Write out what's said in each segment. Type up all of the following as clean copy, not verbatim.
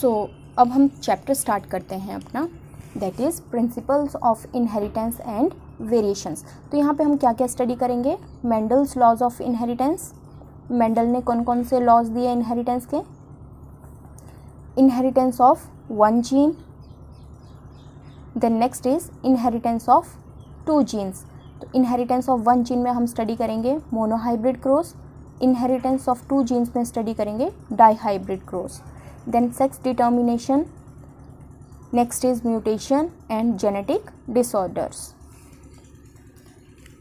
सो अब हम chapter start करते हैं अपना, that is principles of inheritance and variations. तो यहाँ पे हम क्या क्या स्टडी करेंगे? Mendel's laws of inheritance. Mendel ने कौन कौन से लॉज दिए इनहेरिटेंस के? Inheritance of one gene, then next is inheritance of two genes. तो इनहेरिटेंस ऑफ वन जीन में हम स्टडी करेंगे monohybrid cross, inheritance of two genes में स्टडी करेंगे dihybrid cross. Then sex determination, next is mutation and genetic disorders.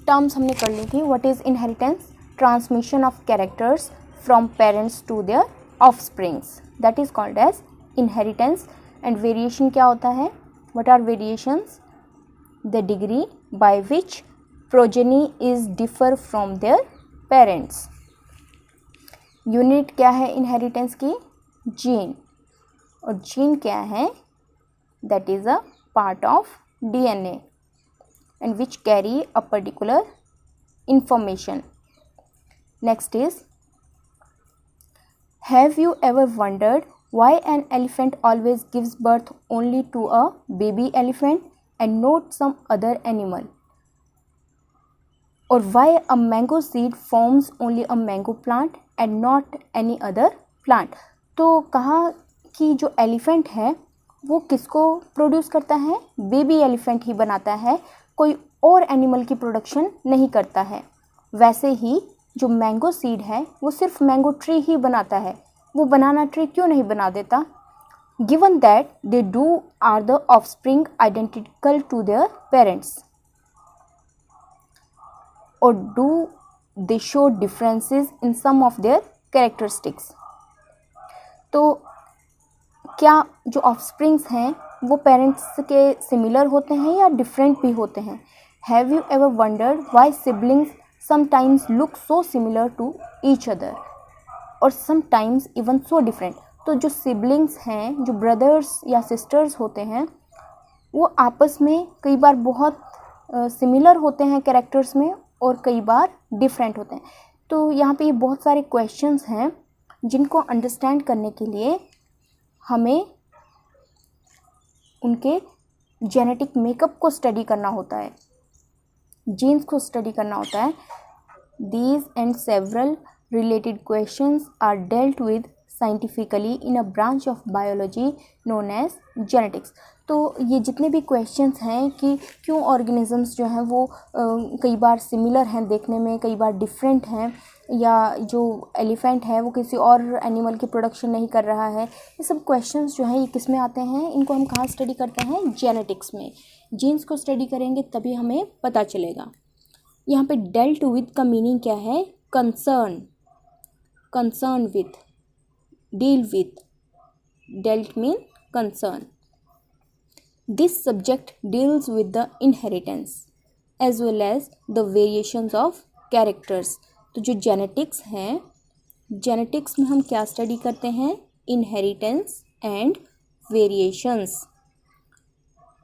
Terms हमने कर ली थी। What is inheritance? Transmission of characters from parents to their offsprings, that is called as inheritance. And variation क्या होता है? What are variations? The degree by which progeny is differ from their parents. Unit क्या है inheritance की? Gene. और gene क्या है? That is a part of DNA and which carry a particular information. Next is, have you ever wondered why an elephant always gives birth only to a baby elephant and not some other animal? Or why a mango seed forms only a mango plant and not any other plant? तो कहा कि जो elephant है वो किसको produce करता है? Baby elephant ही बनाता है, कोई और एनिमल की प्रोडक्शन नहीं करता है। वैसे ही जो मैंगो सीड है वो सिर्फ मैंगो ट्री ही बनाता है, वो बनाना ट्री क्यों नहीं बना देता? Given that they do are the offspring identical to their parents, और do they show differences in some of their characteristics. तो क्या जो ऑफस्प्रिंग्स हैं वो पेरेंट्स के सिमिलर होते हैं या डिफरेंट भी होते हैं? Have you ever wondered why siblings sometimes look so similar to each other और समटाइम्स इवन सो डिफरेंट? तो जो सिबलिंग्स हैं, जो ब्रदर्स या सिस्टर्स होते हैं, वो आपस में कई बार बहुत सिमिलर होते हैं कैरेक्टर्स में और कई बार डिफरेंट होते हैं। तो यहाँ पे ये बहुत सारे क्वेश्चंस हैं जिनको अंडरस्टैंड करने के लिए हमें उनके जेनेटिक मेकअप को स्टडी करना होता है, जीन्स को स्टडी करना होता है। These and several related questions are dealt with scientifically in a branch of biology known as genetics. तो ये जितने भी क्वेश्चंस हैं कि क्यों ऑर्गेनिजम्स जो हैं वो कई बार सिमिलर हैं देखने में, कई बार डिफरेंट हैं, या जो एलिफेंट है वो किसी और एनिमल की प्रोडक्शन नहीं कर रहा है, ये सब क्वेश्चंस जो हैं ये किस में आते हैं? इनको हम कहाँ स्टडी करते हैं? जेनेटिक्स में। जीन्स को स्टडी करेंगे तभी हमें पता चलेगा। यहाँ पे डेल्ट विद का मीनिंग क्या है? Concern, concern with, deal with, dealt mean concern. This subject deals with the inheritance as well as the variations of characters. तो जो जेनेटिक्स हैं, जेनेटिक्स में हम क्या स्टडी करते हैं? Inheritance and variations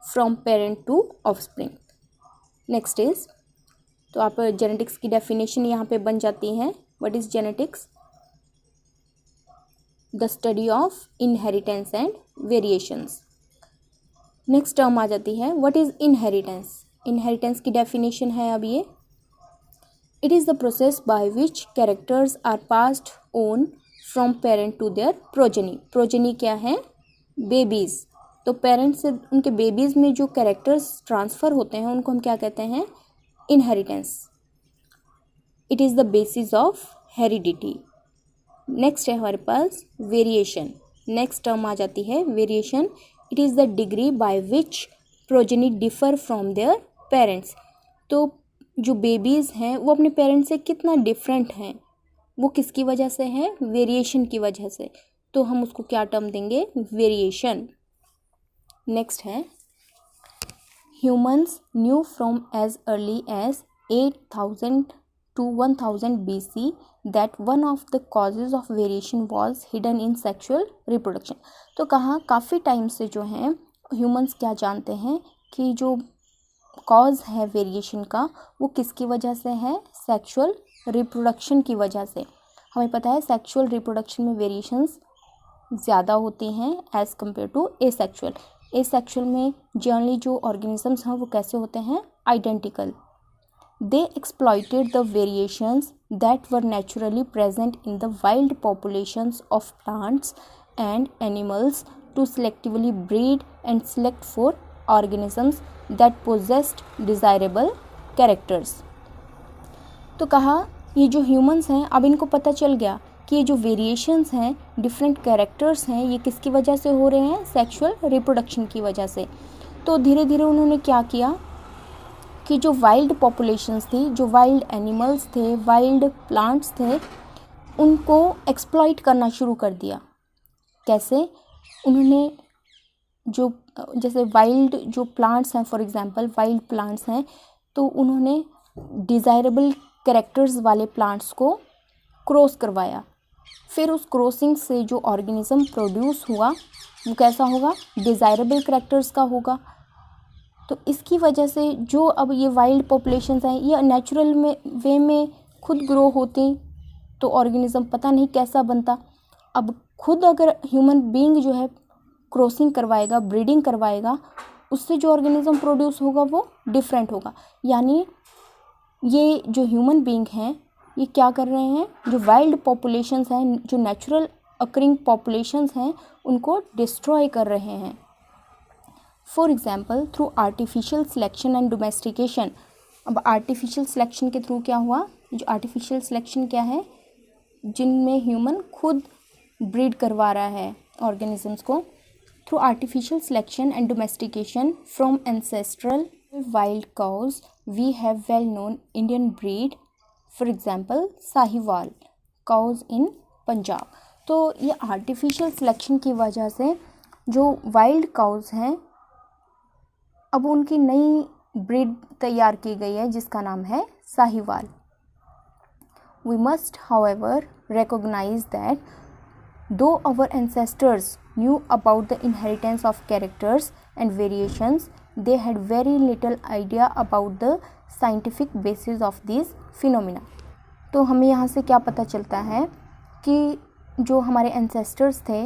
from parent to offspring. Next is, तो आप जेनेटिक्स की डेफिनेशन यहाँ पे बन जाती है। What is genetics? The study of inheritance and variations. Next term आ जाती है व्हाट इज इनहेरिटेंस। इनहेरिटेंस की डेफिनेशन है अब ये, it is the process by which characters are passed on from parent to their progeny. Progeny क्या है? Babies. तो पेरेंट्स से उनके बेबीज़ में जो कैरेक्टर्स ट्रांसफ़र होते हैं उनको हम क्या कहते हैं? Inheritance. It is the basis of heredity. Next है हमारे पास वेरिएशन। नेक्स्ट टर्म आ जाती है variation. It is the degree by which progeny differ from their parents. तो जो बेबीज़ हैं वो अपने पेरेंट्स से कितना डिफरेंट हैं, वो किसकी वजह से है? वेरिएशन की वजह से। तो हम उसको क्या टर्म देंगे? वेरिएशन। नेक्स्ट है humans knew from as early as 8000 to 1000 BC that one of the causes of variation was hidden in sexual reproduction. तो कहाँ काफ़ी टाइम से जो है ह्यूमंस क्या जानते हैं कि जो कॉज है वेरिएशन का वो किसकी वजह से है? सेक्सुअल रिप्रोडक्शन की वजह से। हमें पता है सेक्सुअल रिप्रोडक्शन में वेरिएशंस ज़्यादा होती हैं as compare to asexual. Asexual में जनरली जो ऑर्गेनिजम्स हैं वो कैसे होते हैं, identical. They exploited the variations that were naturally present in the wild populations of plants and animals to selectively breed and select for organisms that possessed desirable characters. तो कहा ये जो ह्यूमंस हैं, अब इनको पता चल गया कि ये जो वेरिएशंस हैं, डिफरेंट कैरेक्टर्स हैं, ये किसकी वजह से हो रहे हैं, सेक्सुअल रिप्रोडक्शन की वजह से। तो धीरे धीरे उन्होंने क्या किया कि जो वाइल्ड पॉपुलेशंस थी, जो वाइल्ड एनिमल्स थे, वाइल्ड प्लांट्स थे, उनको एक्सप्लॉइट करना शुरू कर दिया। कैसे? उन्होंने जो जैसे वाइल्ड जो प्लांट्स हैं, फॉर एग्जांपल वाइल्ड प्लांट्स हैं, तो उन्होंने डिज़ायरेबल कैरेक्टर्स वाले प्लांट्स को क्रॉस करवाया। फिर उस क्रॉसिंग से जो ऑर्गेनिज्म प्रोड्यूस हुआ वो कैसा होगा, डिज़ायरेबल कैरेक्टर्स का होगा। तो इसकी वजह से जो अब ये वाइल्ड पॉपुलेशंस हैं, ये नेचुरल में वे में खुद ग्रो होती, तो ऑर्गेनिज्म पता नहीं कैसा बनता। अब खुद अगर ह्यूमन बीइंग जो है क्रॉसिंग करवाएगा, ब्रीडिंग करवाएगा, उससे जो ऑर्गेनिज्म प्रोड्यूस होगा वो डिफरेंट होगा। यानी ये जो ह्यूमन बीइंग हैं, ये क्या कर रहे हैं, जो वाइल्ड पॉपुलेशंस हैं, जो नेचुरल अकरिंग पॉपुलेशंस हैं, उनको डिस्ट्रॉय कर रहे हैं। For example through artificial selection and domestication. अब आर्टिफिशियल सिलेक्शन के थ्रू क्या हुआ, जो आर्टिफिशियल सिलेक्शन क्या है, जिनमें ह्यूमन खुद ब्रीड करवा रहा है ऑर्गेनिजम्स को। Through artificial selection and domestication from ancestral wild cows we have well known Indian breed, for example Sahiwal cows in Punjab. तो ये आर्टिफिशियल सिलेक्शन की वजह से जो वाइल्ड काउज हैं, अब उनकी नई ब्रीड तैयार की गई है जिसका नाम है Sahiwal. We must however recognize that though our ancestors knew about the inheritance of characters and variations, they had very little idea about the scientific basis of these phenomena। तो हमें यहाँ से क्या पता चलता है कि जो हमारे एंसेस्टर्स थे,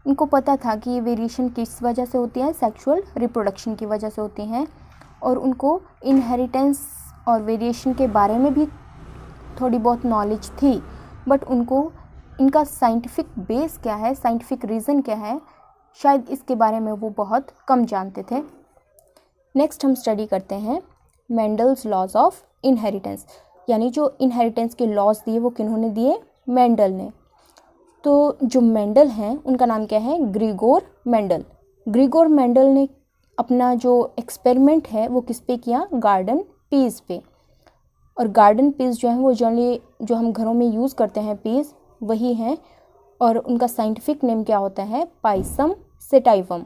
उनको पता था कि ये वेरिएशन किस वजह से होती है, सेक्सुअल रिप्रोडक्शन की वजह से होती हैं, और उनको इनहेरिटेंस और वेरिएशन के बारे में भी थोड़ी बहुत नॉलेज थी, बट उनको इनका साइंटिफिक बेस क्या है, साइंटिफिक रीज़न क्या है, शायद इसके बारे में वो बहुत कम जानते थे। नेक्स्ट हम स्टडी करते हैं मेंडल्स लॉज ऑफ इनहेरिटेंस, यानी जो इनहेरिटेंस के लॉज दिए वो किन्होंने दिए, मेंडल ने। तो जो मेंडल हैं उनका नाम क्या है, ग्रिगोर मेंडल। ग्रिगोर मेंडल ने अपना जो एक्सपेरिमेंट है वो किस पे किया, गार्डन पीस पे। और गार्डन पीस जो है वो जनरली जो हम घरों में यूज़ करते हैं पीस वही हैं, और उनका साइंटिफिक नेम क्या होता है, पाइसम सेटाइवम।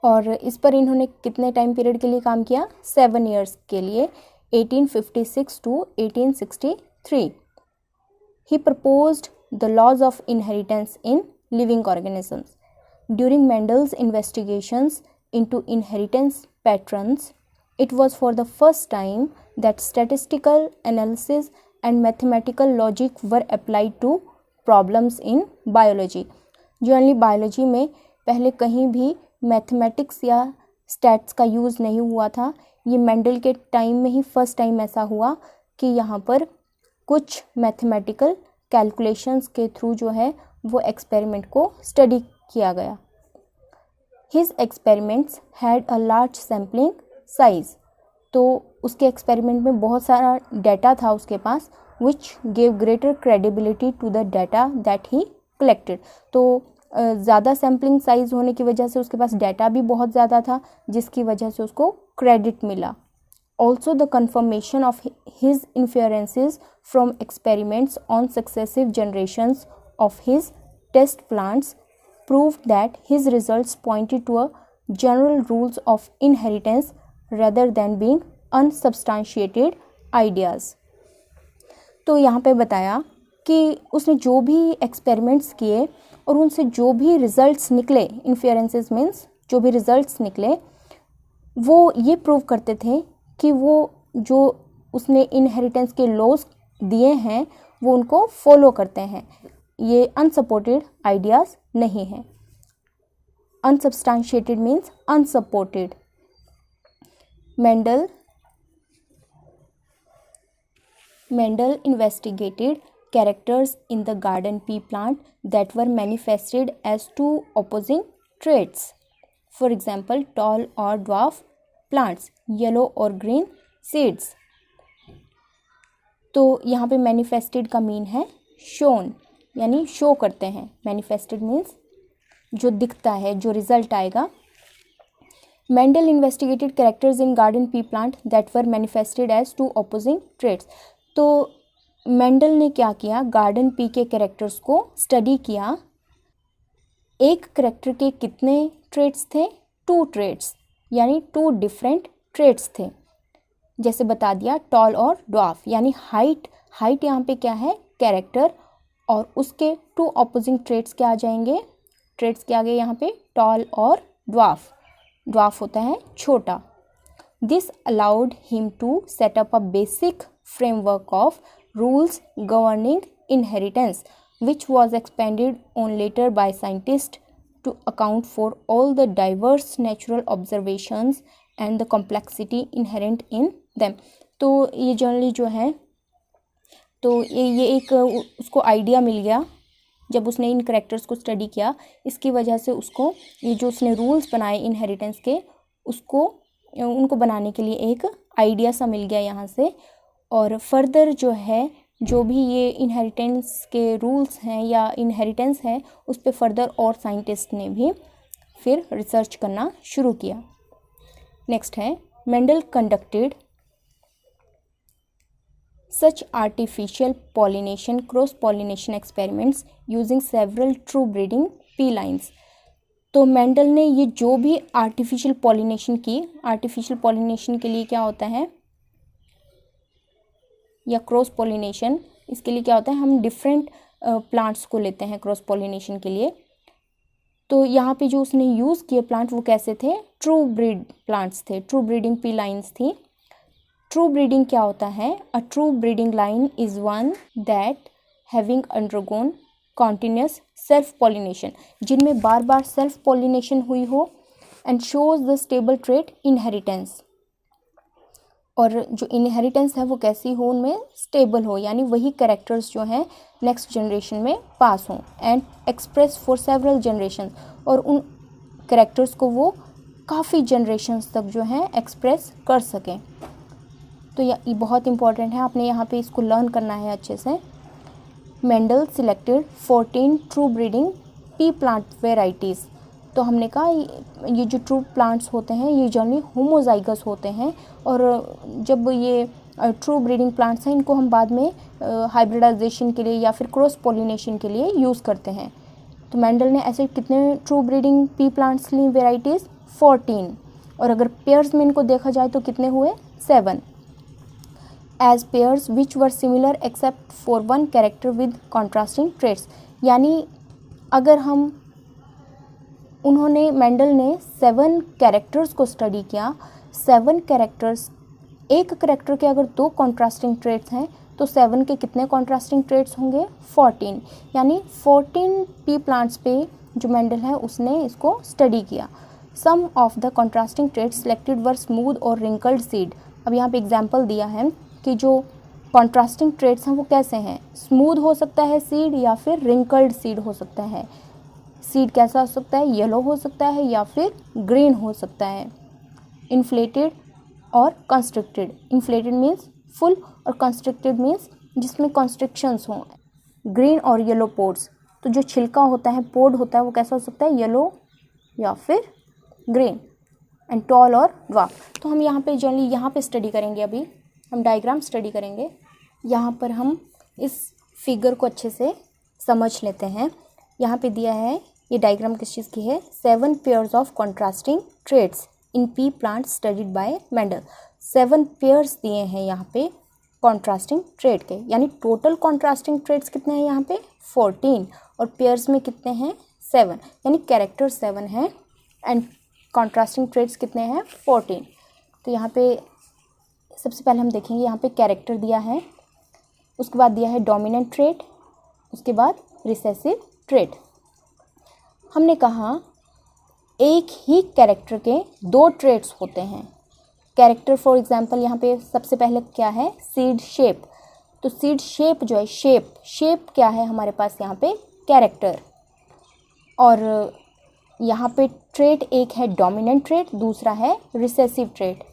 और इस पर इन्होंने कितने टाइम पीरियड के लिए काम किया, 7 ईयर्स के लिए, 1856 to 1863। He proposed the laws of inheritance in living organisms. During Mendel's investigations into inheritance patterns, it was for the first time that statistical analysis and mathematical logic were applied to problems in biology। Generally biology में पहले कहीं भी mathematics या stats का use नहीं हुआ था। ये मेंडल के टाइम में ही फर्स्ट टाइम ऐसा हुआ कि यहाँ पर कुछ मैथमेटिकल कैलकुलेशंस के थ्रू जो है वो एक्सपेरिमेंट को स्टडी किया गया। His experiments had a large sampling size. तो उसके एक्सपेरिमेंट में बहुत सारा डाटा था उसके पास, which gave greater credibility to the data that he collected. तो ज़्यादा सैम्पलिंग साइज होने की वजह से उसके पास डाटा भी बहुत ज़्यादा था, जिसकी वजह से उसको क्रेडिट मिला। Also the confirmation of his influences from experiments on successive generations of his test plants proved that his results pointed to a general rules of inheritance rather than being unsubstantiated ideas। तो यहाँ पे बताया कि उसने जो भी experiments किए और उनसे जो भी रिजल्ट्स निकले, इन्फ्लुएंसेस मीन्स जो भी रिजल्ट्स निकले, वो ये प्रूव करते थे कि वो जो उसने इनहेरिटेंस के लॉज दिए हैं वो उनको फॉलो करते हैं। ये अनसपोर्टेड आइडियाज़ नहीं हैं। Unsubstantiated means unsupported. Mendel investigated characters in the garden pea plant that were manifested as two opposing traits. For example, tall or dwarf plants, yellow or green seeds. तो यहाँ पे manifested का mean है shown, यानी show करते हैं। manifested means जो दिखता है, जो रिजल्ट आएगा। Mendel investigated characters in garden pea plant that were manifested as two opposing traits. तो मेंडल ने क्या किया, गार्डन पी के कैरेक्टर्स को स्टडी किया। एक कैरेक्टर के कितने ट्रेट्स थे, 2 ट्रेट्स, यानी 2 डिफरेंट ट्रेट्स थे। जैसे बता दिया टॉल और ड्वार्फ, यानी हाइट यहाँ पे क्या है, कैरेक्टर, और उसके 2 ऑपोजिंग ट्रेट्स क्या आ जाएंगे, ट्रेट्स क्या आ गए यहाँ पे, टॉल और ड्वार्फ। ड्वार्फ होता है छोटा। This allowed him to set up a basic framework of rules governing inheritance, which was expanded on later by scientists to account for all the diverse natural observations and the complexity inherent in them. तो ये generally जो है, तो ये एक उसको idea मिल गया जब उसने इन करेक्टर्स को स्टडी किया। इसकी वजह से उसको ये जो उसने रूल्स बनाए इनहेरिटेंस के, उनको बनाने के लिए एक आइडिया सा मिल गया यहाँ से। और फर्दर जो है, जो भी ये इनहेरिटेंस के रूल्स हैं या इनहेरिटेंस है, उस पे फर्दर और साइंटिस्ट ने भी फिर रिसर्च करना शुरू किया। नेक्स्ट है, Mendel conducted such artificial pollination cross pollination experiments using several true breeding pea lines. तो मेंडल ने ये जो भी आर्टिफिशियल पॉलिनेशन की, आर्टिफिशियल पॉलिनेशन के लिए क्या होता है, या क्रॉस पॉलिनेशन, इसके लिए क्या होता है, हम डिफरेंट प्लांट्स को लेते हैं क्रॉस पॉलिनेशन के लिए। तो यहाँ पे जो उसने यूज़ किए प्लांट वो कैसे थे, ट्रू ब्रीड प्लांट्स थे, ट्रू ब्रीडिंग पी लाइन्स थी। ट्रू ब्रीडिंग क्या होता है, a true breeding line is one that having undergone continuous self pollination, जिनमें बार बार सेल्फ पॉलिनेशन हुई हो, and shows the stable trait inheritance, और जो इनहेरिटेंस है वो कैसी हो, उनमें स्टेबल हो, यानी वही कैरेक्टर्स जो हैं नेक्स्ट जनरेशन में पास हों, and express for several generation, और उन कैरेक्टर्स को वो काफ़ी जनरेशन्स तक जो है एक्सप्रेस कर सकें। तो ये बहुत इंपॉर्टेंट है, आपने यहाँ पे इसको लर्न करना है अच्छे से। Mendel selected 14 true breeding P plant varieties. तो हमने कहा ये जो ट्रू प्लांट्स होते हैं ये जनरली होमोजाइगस होते हैं, और जब ये ट्रू ब्रीडिंग प्लांट्स हैं इनको हम बाद में हाइब्रिडाइजेशन के लिए या फिर क्रॉस पॉलिनेशन के लिए यूज़ करते हैं। तो मेंडल ने ऐसे कितने ट्रू ब्रीडिंग पी प्लांट्स ली वेराइटीज़, 14, और अगर पेयर्स में इनको देखा जाए तो कितने हुए, 7, as pairs which were similar except for one character with contrasting traits. यानी अगर हम, उन्होंने, मेंडल ने 7 कैरेक्टर्स को स्टडी किया, 7 कैरेक्टर्स, एक कैरेक्टर के अगर 2 कॉन्ट्रास्टिंग ट्रेट्स हैं तो 7 के कितने कॉन्ट्रास्टिंग ट्रेट्स होंगे, 14, यानी 14 पी प्लांट्स पे जो मेंडल है उसने इसको स्टडी किया। Some of the contrasting traits selected were smooth और रिंकल्ड सीड। अब यहाँ पे एग्जांपल दिया है कि जो कॉन्ट्रास्टिंग ट्रेट्स हैं वो कैसे हैं, स्मूथ हो सकता है सीड या फिर रिंकल्ड सीड हो सकता है। सीड कैसा हो सकता है, येलो हो सकता है या फिर ग्रीन हो सकता है। इन्फ्लेटेड और कंस्ट्रिक्टेड, इन्फ्लेटेड मीन्स फुल और कंस्ट्रिक्टेड मीन्स जिसमें कॉन्स्ट्रिक्शंस हों। ग्रीन और येलो पोड्स, तो जो छिलका होता है, पोड होता है, वो कैसा हो सकता है, येलो या फिर ग्रीन। एंड टॉल और ड्वार्फ। तो हम यहाँ पे जनरली यहाँ पे स्टडी करेंगे, अभी हम डायग्राम स्टडी करेंगे। यहाँ पर हम इस फिगर को अच्छे से समझ लेते हैं। यहाँ पे दिया है, ये डायग्राम किस चीज़ की है, 7 pairs of contrasting traits in P plant studied by Mendel. 7 pairs दिए हैं यहाँ पे कॉन्ट्रास्टिंग ट्रेट के, यानी टोटल कॉन्ट्रास्टिंग ट्रेट्स कितने हैं यहाँ पे, 14, और पेयर्स में कितने हैं, 7, यानी कैरेक्टर 7 हैं एंड कॉन्ट्रास्टिंग ट्रेट्स कितने हैं, 14। तो यहाँ पे सबसे पहले हम देखेंगे, यहाँ पे कैरेक्टर दिया है, उसके बाद दिया है डोमिनेंट ट्रेट, उसके बाद रिसेसिव ट्रेट। हमने कहा एक ही कैरेक्टर के दो ट्रेट्स होते हैं। कैरेक्टर फॉर एग्जांपल यहाँ पे सबसे पहले क्या है, सीड शेप। तो सीड शेप जो है, शेप क्या है हमारे पास यहाँ पे, कैरेक्टर। और यहाँ पे ट्रेट एक है डोमिनेंट ट्रेट, दूसरा है रिसेसिव ट्रेट।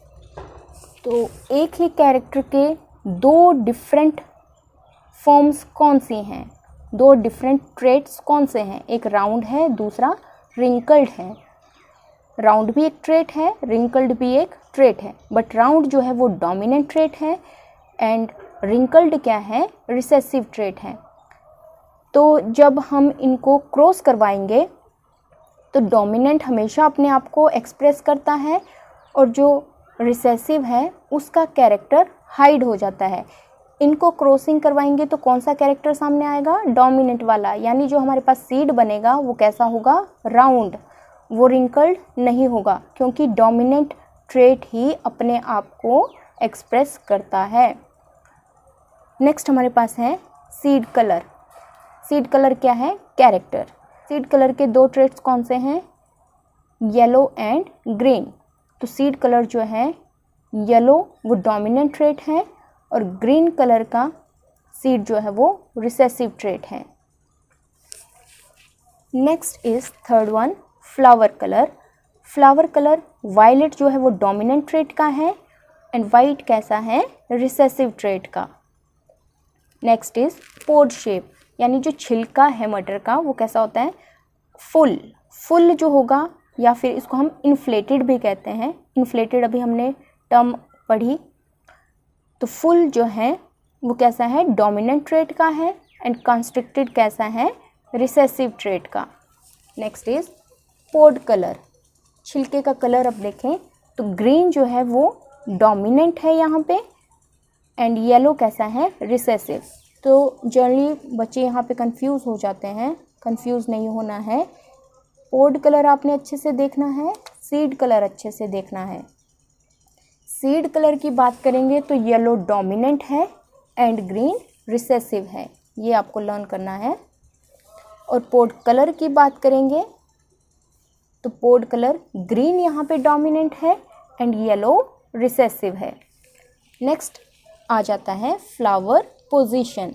तो एक ही कैरेक्टर के दो डिफरेंट फॉर्म्स कौन सी हैं, दो डिफरेंट ट्रेट्स कौन से हैं, एक राउंड है, दूसरा रिंकल्ड है। राउंड भी एक ट्रेट है, रिंकल्ड भी एक ट्रेट है, बट राउंड जो है वो डोमिनेंट ट्रेट है एंड रिंकल्ड क्या है, रिसेसिव ट्रेट है। तो जब हम इनको क्रॉस करवाएंगे तो डोमिनेंट हमेशा अपने आप को एक्सप्रेस करता है और जो रिसेसिव है उसका कैरेक्टर हाइड हो जाता है। इनको क्रॉसिंग करवाएंगे तो कौन सा कैरेक्टर सामने आएगा, डोमिनेंट वाला, यानी जो हमारे पास सीड बनेगा वो कैसा होगा, राउंड, वो रिंकल्ड नहीं होगा, क्योंकि डोमिनेंट ट्रेट ही अपने आप को एक्सप्रेस करता है। नेक्स्ट हमारे पास है सीड कलर। सीड कलर क्या है, कैरेक्टर। सीड कलर के दो ट्रेट्स कौन से हैं, येलो एंड ग्रीन। तो सीड कलर जो है येलो वो डोमिनेंट ट्रेट है और ग्रीन कलर का सीड जो है वो रिसेसिव ट्रेट है। Next is third one, flower colour. Flower colour violet जो है वो डोमिनेंट ट्रेट का है एंड वाइट कैसा है, रिसेसिव ट्रेट का। नेक्स्ट इज पोड शेप, यानी जो छिलका है मटर का वो कैसा होता है, फुल जो होगा, या फिर इसको हम इन्फ्लेटेड भी कहते हैं। इन्फ्लेटेड अभी हमने टर्म पढ़ी। तो फुल जो है वो कैसा है, डोमिनेंट ट्रेट का है एंड कंस्ट्रिक्टेड कैसा है, रिसेसिव ट्रेट का। Next is pod colour. छिलके का कलर अब देखें तो ग्रीन जो है वो डोमिनेंट है यहाँ पे एंड येलो कैसा है, रिसेसिव। तो जनरली बच्चे यहाँ पे कंफ्यूज हो जाते हैं, कंफ्यूज नहीं होना है। पोड कलर आपने अच्छे से देखना है, सीड कलर अच्छे से देखना है। सीड कलर की बात करेंगे तो येलो डोमिनेंट है एंड ग्रीन रिसेसिव है, ये आपको लर्न करना है। और पोड कलर की बात करेंगे तो पोड कलर ग्रीन यहाँ पे डोमिनेंट है एंड येलो रिसेसिव है। नेक्स्ट आ जाता है फ्लावर पोजीशन।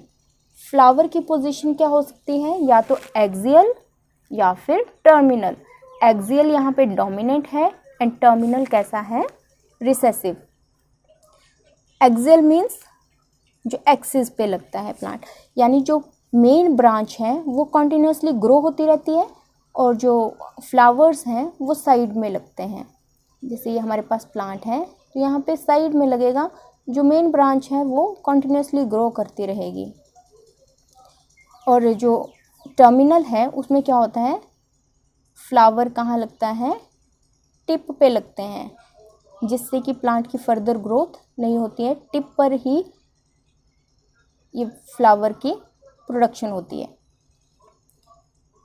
फ्लावर की पोजीशन क्या हो सकती है, या तो एक्सियल या फिर टर्मिनल। एक्सियल यहाँ पे डोमिनेंट है एंड टर्मिनल कैसा है, रिसेसिव। एक्सियल मीन्स जो एक्सिस पे लगता है प्लांट, यानी जो मेन ब्रांच है वो कॉन्टिन्यूसली ग्रो होती रहती है और जो फ्लावर्स हैं वो साइड में लगते हैं। जैसे ये हमारे पास प्लांट है तो यहाँ पे साइड में लगेगा, जो मेन ब्रांच है वो कॉन्टिन्यूसली ग्रो करती रहेगी। और जो टर्मिनल है उसमें क्या होता है, फ्लावर कहाँ लगता है, टिप पे लगते हैं, जिससे कि प्लांट की फर्दर ग्रोथ नहीं होती है। टिप पर ही ये फ्लावर की प्रोडक्शन होती है।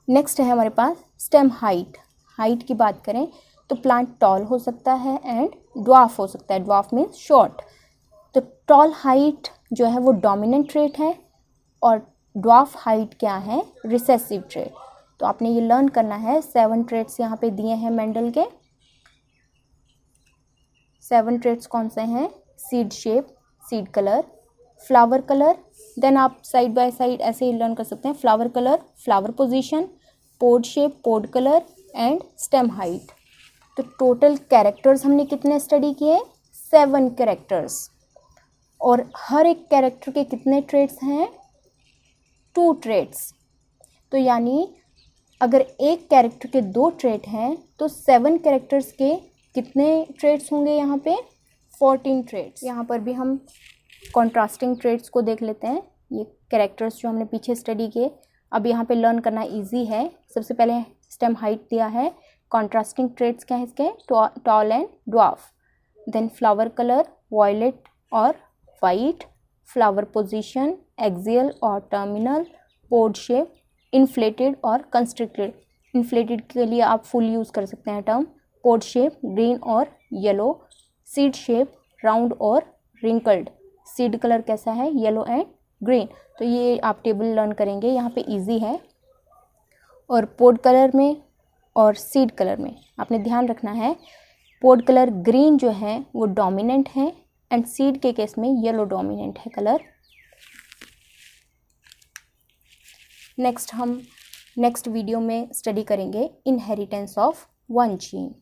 नेक्स्ट है हमारे पास स्टेम हाइट। हाइट की बात करें तो प्लांट टॉल हो सकता है एंड ड्वार्फ हो सकता है। Dwarf means short. तो टॉल हाइट जो है वो डोमिनेंट ट्रेट है और ड्वार्फ हाइट क्या है, रिसेसिव ट्रेट। तो आपने ये लर्न करना है। 7 ट्रेट्स यहाँ पे दिए हैं मेंडल के। 7 ट्रेट्स कौन से हैं, seed shape, seed colour, flower colour, then आप साइड बाय साइड ऐसे ही लर्न कर सकते हैं। Flower colour, flower position, pod shape, pod colour and stem height. तो टोटल कैरेक्टर्स हमने कितने स्टडी किए, 7 कैरेक्टर्स। और हर एक कैरेक्टर के कितने ट्रेट्स हैं, 2 ट्रेट्स। तो यानी अगर एक कैरेक्टर के 2 ट्रेट हैं तो 7 कैरेक्टर्स के कितने ट्रेट्स होंगे, यहाँ पे 14 ट्रेट्स। यहाँ पर भी हम कॉन्ट्रास्टिंग ट्रेट्स को देख लेते हैं। ये कैरेक्टर्स जो हमने पीछे स्टडी किए, अब यहाँ पे लर्न करना इजी है। सबसे पहले स्टेम हाइट दिया है। कॉन्ट्रास्टिंग ट्रेट्स क्या है इसके, tall and dwarf. Then flower colour violet और वाइट, फ्लावर पोजीशन एक्सियल और टर्मिनल, पोड शेप, इन्फ्लेटेड और कंस्ट्रिक्टेड। इन्फ्लेटेड के लिए आप फुल यूज़ कर सकते हैं टर्म। पोड शेप ग्रीन और येलो, सीड शेप राउंड और रिंकल्ड, सीड कलर कैसा है, येलो एंड ग्रीन। तो ये आप टेबल लर्न करेंगे, यहाँ पे इजी है। और पोड कलर में और सीड कलर में आपने ध्यान रखना है, पोड कलर ग्रीन जो है वो डोमिनेंट है एंड सीड के केस में येलो डोमिनेंट है कलर। नेक्स्ट हम नेक्स्ट वीडियो में स्टडी करेंगे इनहेरिटेंस ऑफ वन जीन।